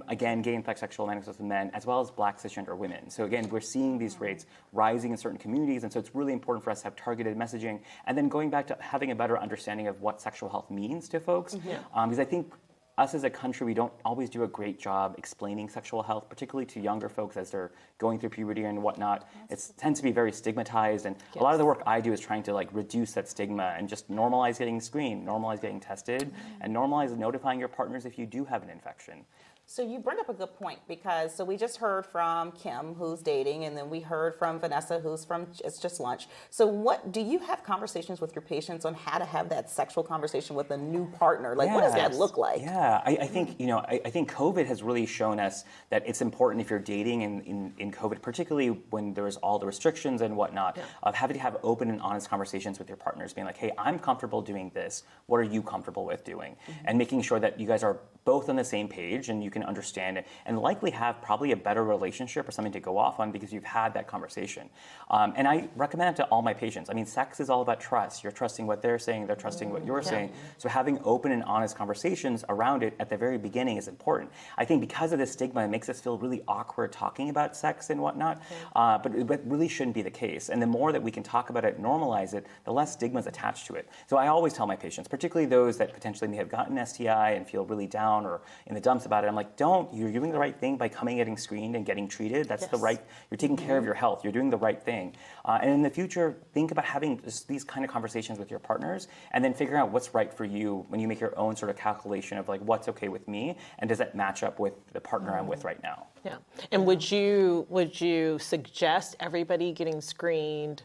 again, gay and bisexual manifest men, as well as Black cisgender women. So again, we're seeing these rates rising in certain communities, and so it's really important for us to have targeted messaging, and then going back to having a better understanding of what sexual health means to folks, because I think us as a country, we don't always do a great job explaining sexual health, particularly to younger folks as they're going through puberty and whatnot. It tends to be very stigmatized, and a lot of the work I do is trying to reduce that stigma and just normalize getting screened, normalize getting tested, and normalize notifying your partners if you do have an infection. So you bring up a good point because we just heard from Kim who's dating, and then we heard from Vanessa who's from It's Just Lunch. So what do you have conversations with your patients on how to have that sexual conversation with a new partner? What does that look like? Yeah, I think I think COVID has really shown us that it's important if you're dating in COVID, particularly when there's all the restrictions and whatnot, of having to have open and honest conversations with your partners, being like, hey, I'm comfortable doing this. What are you comfortable with doing? And making sure that you guys are both on the same page and you can understand it and likely have probably a better relationship or something to go off on because you've had that conversation. And I recommend it to all my patients. I mean, sex is all about trust. You're trusting what they're saying, they're trusting what you're saying. So having open and honest conversations around it at the very beginning is important. I think because of this stigma, it makes us feel really awkward talking about sex and whatnot, but it really shouldn't be the case. And the more that we can talk about it, normalize it, the less stigma is attached to it. So I always tell my patients, particularly those that potentially may have gotten STI and feel really down or in the dumps about it, I'm like, you're doing the right thing by coming, getting screened and getting treated. That's the right, you're taking care of your health. You're doing the right thing. And in the future, think about having these kind of conversations with your partners and then figuring out what's right for you when you make your own sort of calculation of what's okay with me and does that match up with the partner I'm with right now. Yeah. And would you suggest everybody getting screened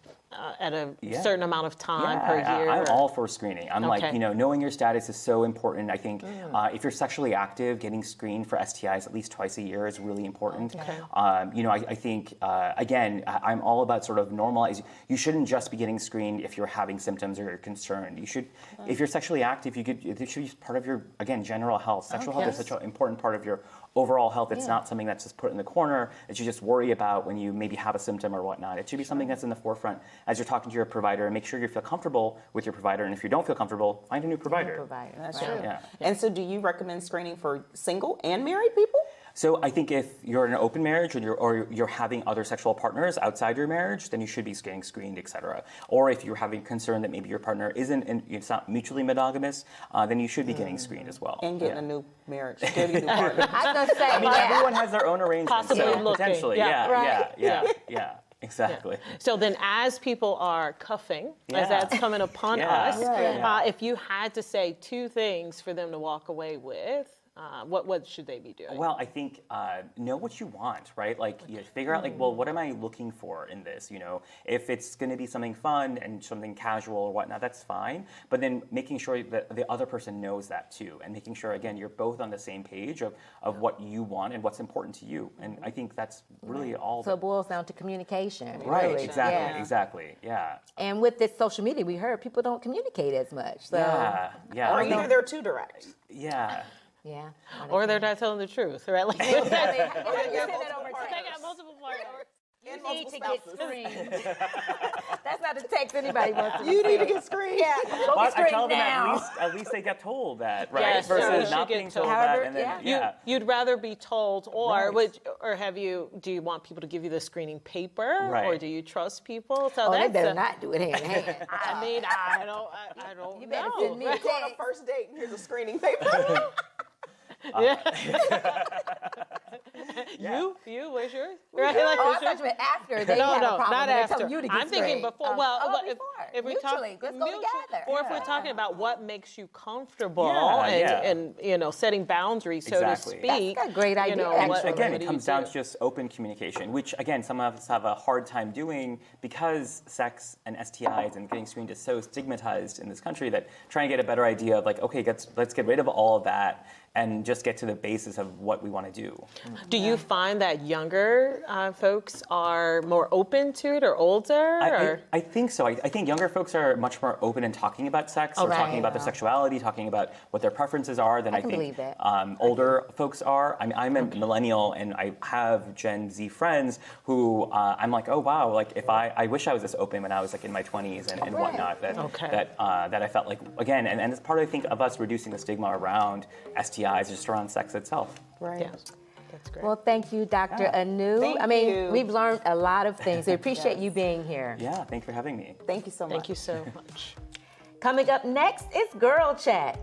at a certain amount of time per year? I'm all for screening. I'm Okay. knowing your status is so important. I think if you're sexually active, getting screened for STIs at least twice a year is really important. Okay. I think, again, I'm all about sort of normalizing. You shouldn't just be getting screened if you're having symptoms or you're concerned. You should, if you're sexually active, it should be part of your, again, general health. Sexual health is such an important part of your overall health. It's not something that's just put in the corner that you just worry about when you maybe have a symptom or whatnot. It should be something that's in the forefront as you're talking to your provider, and make sure you feel comfortable with your provider. And if you don't feel comfortable, find a new provider. That's Right. true. Yeah. And so do you recommend screening for single and married people? So I think if you're in an open marriage or you're having other sexual partners outside your marriage, then you should be getting screened, et cetera. Or if you're having concern that maybe your partner it's not mutually monogamous, then you should be getting screened as well. And getting a new marriage, getting a new partner. I was gonna say, I mean, everyone has their own arrangements. Possibly so looking. potentially, Yeah. yeah, exactly. So then as people are cuffing, as that's coming upon Yeah. us, Yeah. if you had to say two things for them to walk away with, What should they be doing? Well, I think know what you want, right? Like, you figure out, like, well, what am I looking for in this? You know, if it's going to be something fun and something casual or whatnot, that's fine. But then making sure that the other person knows that too, and making sure, again, you're both on the same page of what you want and what's important to you. And I think that's really all. So it boils down to communication. Right, really. exactly, Yeah. exactly, yeah. And with this social media, we heard people don't communicate as much. So, Yeah. Or either they're too direct. Yeah. yeah. Or they're not telling the truth, right? Like, They they got multiple partners. You need to get screened. That's not the text anybody wants to You need to get screened. Yeah, go But get I screened tell them now. at least they get told that, right? Yes, Versus sure. not You being get told told. that, However, and then yeah. You'd rather be told, or Right. do you want people to give you the screening paper, or Right. do you trust people? So Oh, they that's better not do it hand in hand. I mean, I don't You better know. send me a right? On a text. first date, and here's a screening paper. You, what's yours? Right? Oh, Like, I what's thought yours? you meant after they No, have a no, problem. not and they after. tell you to get I'm thinking screened. before. Well, before. if we talk Mutually, let's go together. or if we're talking about what makes you comfortable Yeah, and you know, setting boundaries, so Exactly. to speak. That's a great idea, You know, actually. what Again, do it you comes down do? to just open communication, which, again, some of us have a hard time doing because sex and STIs and getting screened is so stigmatized in this country that trying to get a better idea of, like, okay, let's get rid of all of that and just get to the basis of what we want to do. Do you find that younger folks are more open to it, or older? Or? I think so. I think younger folks are much more open in talking about sex or right. talking about their sexuality, talking about what their preferences are than I can think believe that. Older folks are. I mean, I'm a millennial, and I have Gen Z friends who I'm like, oh wow, like if I wish I was this open when I was like in my 20s and whatnot. That I felt like, again, and it's part I think of us reducing the stigma around STIs, just around sex itself. Right. Yes. That's great. Well, thank you, Dr. Anu. Thank I mean, you. we've learned a lot of things. We appreciate you being here. Yeah, thank you for having me. Thank you so much. Thank you so much. Coming up next is Girl Chat.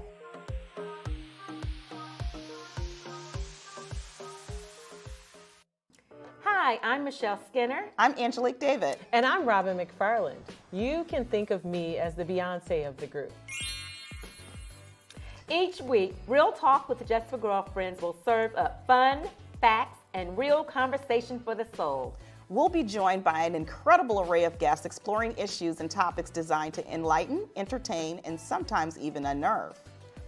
Hi, I'm Michelle Skinner. I'm Angelique David. And I'm Robin McFarland. You can think of me as the Beyonce of the group. Each week, Real Talk with Just for Girlfriends will serve up fun, facts, and real conversation for the soul. We'll be joined by an incredible array of guests exploring issues and topics designed to enlighten, entertain, and sometimes even unnerve.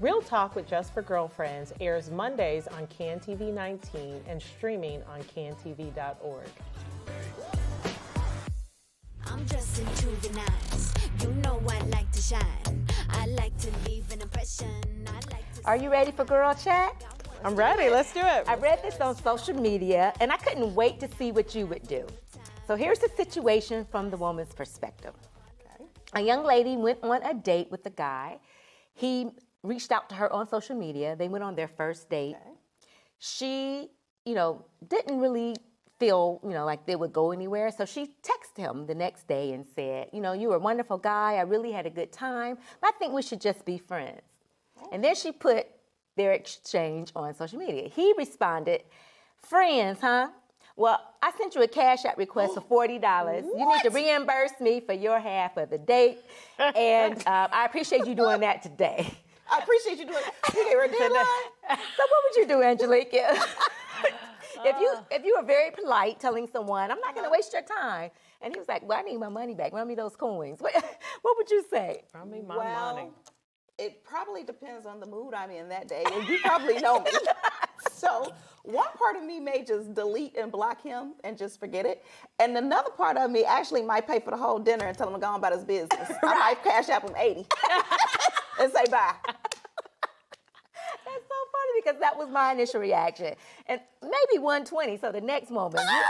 Real Talk with Just for Girlfriends airs Mondays on CAN-TV 19 and streaming on cantv.org. I'm dressing to the nines. You know I like to shine. I like to leave an impression. I like to. Are you ready for Girl Chat? I'm ready. Let's do it. I read this on social media, and I couldn't wait to see what you would do. So here's the situation from the woman's perspective. A young lady went on a date with a guy. He reached out to her on social media. They went on their first date. She, didn't really feel, like they would go anywhere. So she texted him the next day and said, you were a wonderful guy. I really had a good time. But I think we should just be friends. And then she put their exchange on social media. He responded, friends, huh? Well, I sent you a Cash App request for $40. You need to reimburse me for your half of the date. And I appreciate you doing that today. I appreciate you doing it. You gave her a deadline. So what would you do, Angelique? If you were very polite telling someone, I'm not going to waste your time. And he was like, well, I need my money back. Run me those coins. What would you say? Run me my money. It probably depends on the mood I'm in that day, and you probably know me. So one part of me may just delete and block him and just forget it. And another part of me actually might pay for the whole dinner and tell him to go on about his business. I might Cash App him 80 and say bye. That's so funny because that was my initial reaction. And maybe 120, so the next moment. I'm going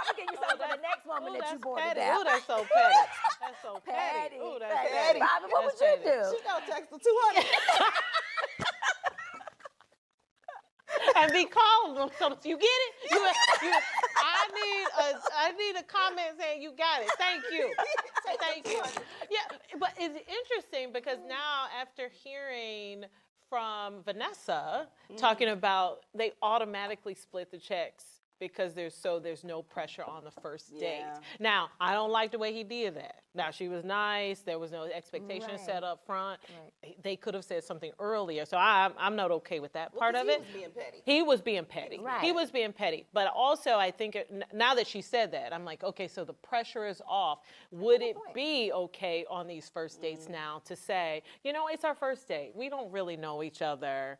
to give you something for the next moment that you bought it down. Ooh, that's so petty. That's so petty. Ooh, that's petty. Robin, what would you do? She gonna text the 200. And be calling them. So you get it? I need a comment saying you got it. Thank you. Thank you. Yeah, but it's interesting because now after hearing from Vanessa talking about they automatically split the checks because there's no pressure on the first date. Yeah. Now, I don't like the way he did that. Now, she was nice. There was no expectation set up front. They could have said something earlier. So I'm not okay with that part of it. He was being petty. He was being petty. Right. He was being petty. But also, I think now that she said that, I'm like, okay, so the pressure is off. Would it be okay on these first dates now to say, you know, it's our first date. We don't really know each other.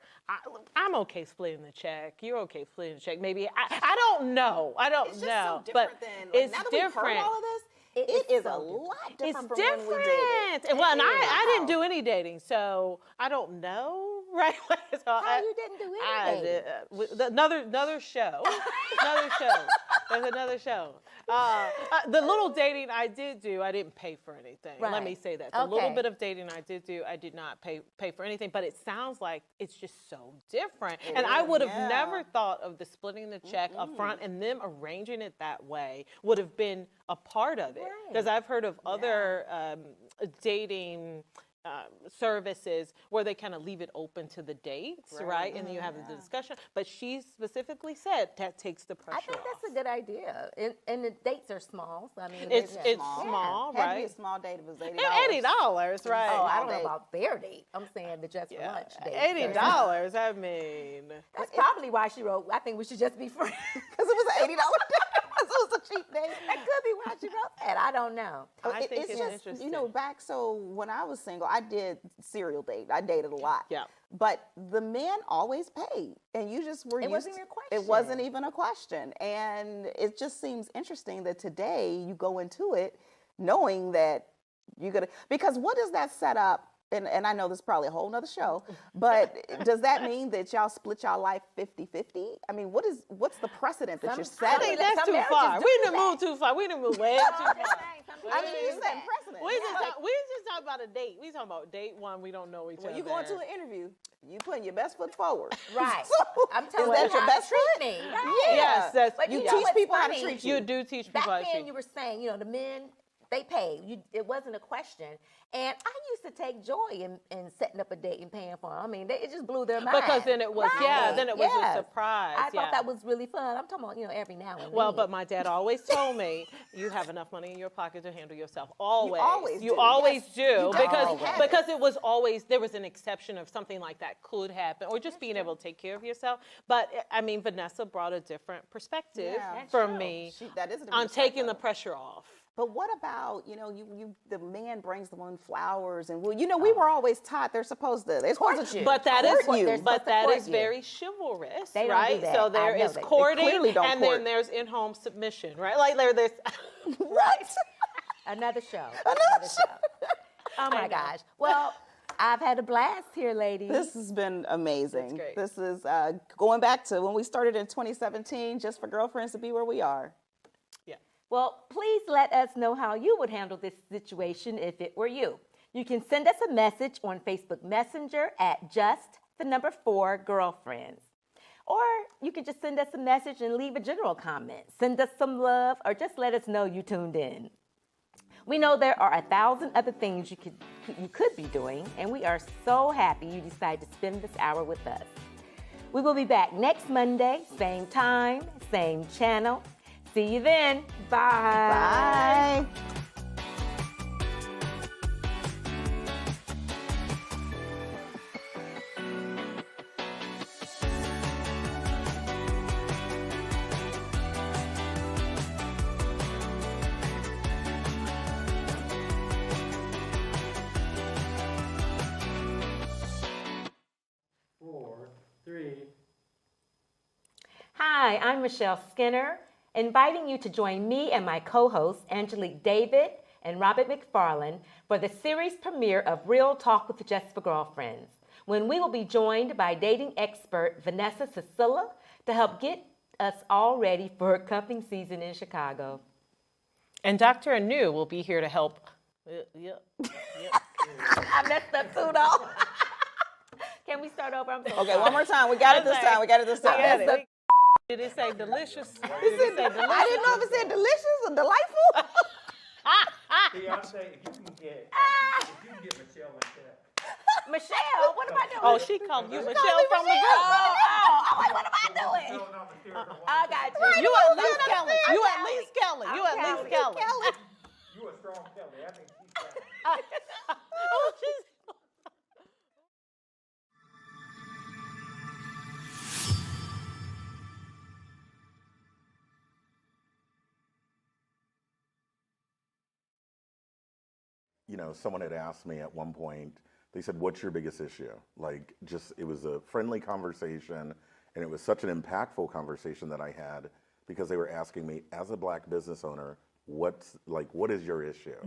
I'm okay splitting the check. You're okay splitting the check. Maybe I don't know. I don't It's just know. so But different than, like, it's now that we've different. heard all of this, it is a lot It's different from different. when we dated. And, well, and I didn't do any dating, so I don't know, right? So How you didn't do I anything? did, another show. Another show. There's another show. The little dating I did do, I didn't pay for anything. Let Right. me say that. The little Okay. bit of dating I did do, I did not pay for anything. But it sounds like it's just so different. And I would have never thought of the splitting the check up front and them arranging it that way would have been a part of it. Because I've heard of other dating services where they kind of leave it open to the dates, right? And then you have the discussion. But she specifically said that takes the pressure I think off. that's a good idea. And the dates are small. So I mean, It's they're small, Had to be a right? small date if it was $80. And $80, right? Oh, I don't know date. about their date. I'm saying the just for lunch date. $80. I mean, That's probably why she wrote, I think we should just be friends. Because it was an $80 date. So it was a cheap date. That could be why she wrote that. I don't know. I think it's just, interesting. you know, back, so when I was single, I did serial date. I dated a lot. Yeah. But the men always paid. And you just were It used wasn't to- even a question. It wasn't even a question. And it just seems interesting that today you go into it knowing that you're going to, because what does that set up? And I know this is probably a whole nother show, but does that mean that y'all split y'all life 50-50? I mean, what's the precedent that you're I setting? think that's Some too marriages far. do We didn't that. move too far. We didn't move way too far. I mean, you said precedent. We just talking about a date. We talking about date one. We don't know each other. When you go into an interview, you putting your best foot forward. Right. So, I'm is telling that you your how best to treat foot? me. Right. Yeah. Yes, that's But You you know teach what's people how to funny? treat You do teach people Back how to then, treat. you were saying, you know, the men, they paid. It wasn't a question. And I used to take joy in setting up a date and paying for it. I mean, it just blew their mind. Because then it was, Right. then it was Yes. a surprise. I thought that was really fun. I'm talking about, you know, every now and then. Well, but my dad always told me, you have enough money in your pocket to handle yourself. Always. always You do. always Yes. do. You Because definitely have it. because it was always, there was an exception of something like that could happen, or just being able to take care of yourself. But I mean, Vanessa brought a different perspective Yeah. for me That is a different on taking the perspective. pressure off. But what about, you know, the man brings the woman flowers, and well, you know, we were always taught they're supposed to you. But that court is you. They're but supposed to that court is you. very chivalrous, They don't do right? that. So I there know is they courting, clearly don't and court. then there's in-home submission, right? Like there's What? Another show. Another show. Oh, my gosh. Well, I've had a blast here, ladies. This has been amazing. great. This is going back to when we started in 2017, just for girlfriends to be where we are. Well, please let us know how you would handle this situation if it were you. You can send us a message on Facebook Messenger at just4girlfriends. Or you can just send us a message and leave a general comment. Send us some love or just let us know you tuned in. We know there are 1,000 other things you could be doing, and we are so happy you decided to spend this hour with us. We will be back next Monday, same time, same channel. See you then. Bye. Bye. Hi, I'm Michelle Skinner, inviting you to join me and my co-hosts, Angelique David and Robert McFarland, for the series premiere of Real Talk with Just for Girlfriends, when we will be joined by dating expert Vanessa Cicilla to help get us all ready for cuffing season in Chicago. And Dr. Anu will be here to help. I messed up too, though. Can we start over? I'm so Okay, sorry. one more time. We got it this time. We got it this time. Yeah, did it say delicious? Did it say delicious? I didn't know if it said delicious or delightful. Beyonce, if you can get Michelle like that. Michelle, what am I doing? Oh, she called you Michelle from the group. Oh, like, what am I doing? Filling out the character I got you. You at least Kelly. You at least Kelly. You at least Kelly. You a strong Kelly. I think she's got it. Oh, she's- You know, someone had asked me at one point, they said, what's your biggest issue? Like, just, it was a friendly conversation, and it was such an impactful conversation that I had because they were asking me, as a Black business owner, what is your issue?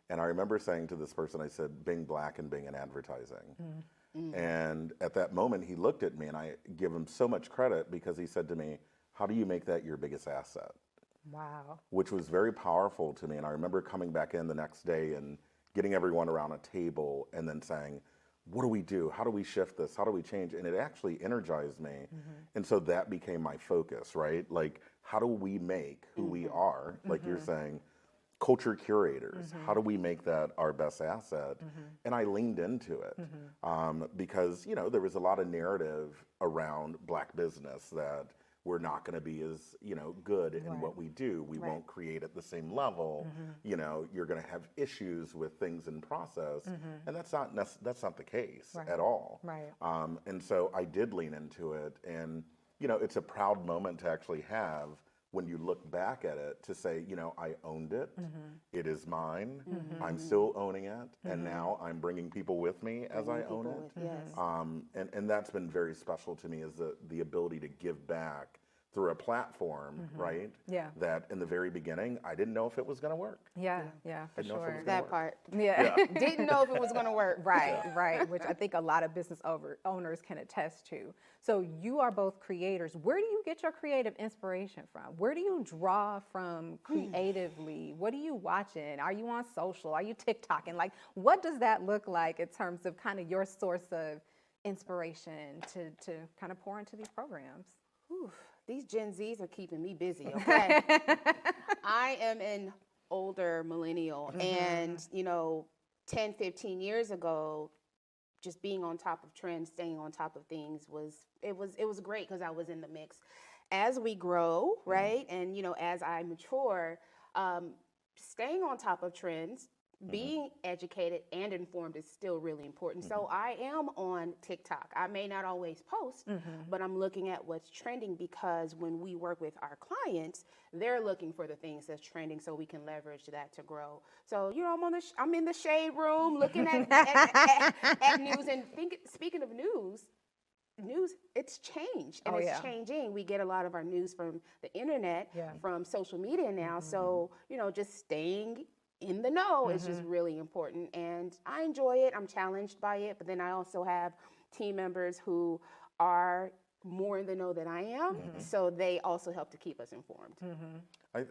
And I remember saying to this person, I said, being Black and being in advertising. And at that moment, he looked at me, and I give him so much credit because he said to me, how do you make that your biggest asset? Wow. Which was very powerful to me. And I remember coming back in the next day and getting everyone around a table and then saying, what do we do? How do we shift this? How do we change? And it actually energized me. And so that became my focus, right? Like, how do we make who we are, like you're saying, culture curators? How do we make that our best asset? And I leaned into it because, you know, there was a lot of narrative around Black business that we're not going to be as, you know, good in what we do. We won't create at the same level. You know, you're going to have issues with things in process, and that's not the case at all. Right. And so I did lean into it, and you know, it's a proud moment to actually have when you look back at it to say, you know, I owned it. It is mine. I'm still owning it, and now I'm bringing people with me as I own it. Yes. And that's been very special to me, is the ability to give back through a platform, right? Yeah. That in the very beginning, I didn't know if it was going to work. Yeah, for I didn't know if it sure. was gonna That work. part. Yeah. Didn't know if it was going to work. Right, which I think a lot of business owners can attest to. So you are both creators. Where do you get your creative inspiration from? Where do you draw from creatively? What are you watching? Are you on social? Are you TikToking? Like, what does that look like in terms of kind of your source of inspiration to kind of pour into these programs? Whew, these Gen Zs are keeping me busy, okay? I am an older millennial, and, you know, 10, 15 years ago, just being on top of trends, staying on top of things was great because I was in the mix. As we grow, right, and, you know, as I mature, staying on top of trends, being educated and informed is still really important. So I am on TikTok. I may not always post, but I'm looking at what's trending because when we work with our clients, they're looking for the things that's trending so we can leverage that to grow. So, you know, I'm in the shade room looking at news and speaking of news, it's changed and it's changing. We get a lot of our news from the internet, from social media now. So, you know, just staying in the know is just really important, and I enjoy it. I'm challenged by it, but then I also have team members who are more in the know than I am, so they also help to keep us informed.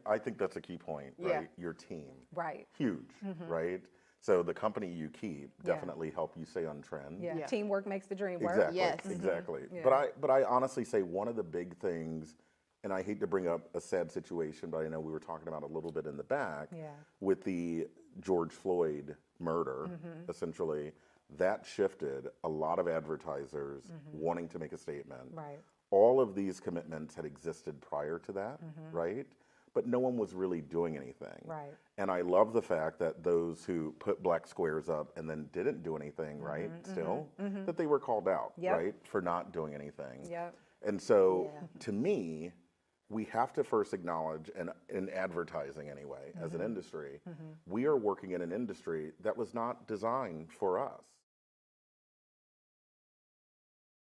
I think that's a key point, right? Your team. Right. Huge, right? So the company you keep definitely help you stay on trend. Yeah. Teamwork makes the dream work. Exactly. Yes. Exactly. Yeah. But I honestly say one of the big things, and I hate to bring up a sad situation, but I know we were talking about a little bit in the back with the George Floyd murder, essentially, that shifted a lot of advertisers wanting to make a statement. Right. All of these commitments had existed prior to that, right? But no one was really doing anything. Right. And I love the fact that those who put black squares up and then didn't do anything, right, still, that they were called out, right, for not doing anything. Yep. And so, to me, we have to first acknowledge, and in advertising anyway, as an industry, we are working in an industry that was not designed for us.